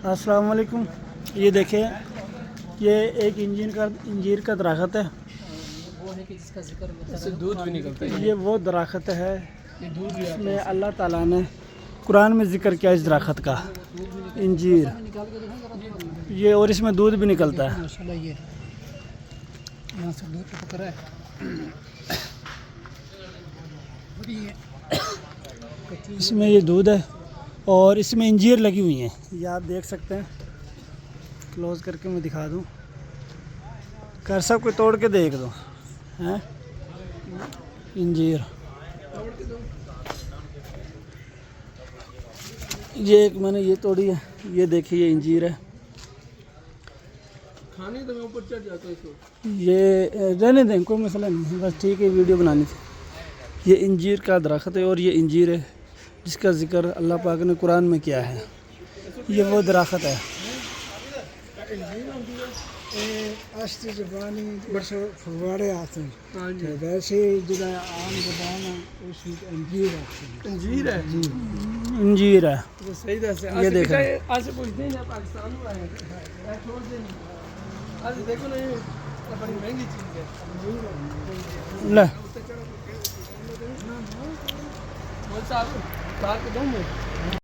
अस्सलाम वालेकुम। ये देखें, ये एक इंजीर का दरख्त है। वो है कि जिसका जिक्र इससे दूध भी निकलता है। ये वो दरख्त है ये दूध भी जिसमें अल्लाह ताला ने कुरान में जिक्र किया इस दरख्त का, इंजीर। ये और इसमें दूध भी निकलता है। माशाल्लाह ये यहाँ से दूध पकड़ा है। इसमें ये दूध है और इसमें इंजीर लगी हुई हैं, ये आप देख सकते हैं। क्लोज करके मैं दिखा दूं, कर सब कोई तोड़ के देख दो हैं इंजीर। ये एक मैंने ये तोड़ी है, ये देखिए ये इंजीर है। खाने तो मैं ऊपर चढ़ जाता हूँ इसको। ये रहने दें, कोई मसला नहीं है, बस ठीक है, वीडियो बनानी थी। ये इंजीर का दरख्त है और ये इंजीर है जिसका जिक्र अल्लाह पाक ने कुरान में किया है। ये वो दरख्त है। अश्ती ज़बानी बस फगवाड़े आते हैं, हाँ जी। वैसे जो आम ज़बान है उसमें अंजीर आते हैं। अंजीर है जी। इंजीर है। तो सही तरह से ये देखो। आज से पूछते हैं पाकिस्तान में आए हैं छोड़ दें। आज देखो ना ये बड़ी महंगी चीज़ है। ले बोल साहब बाहर के दम में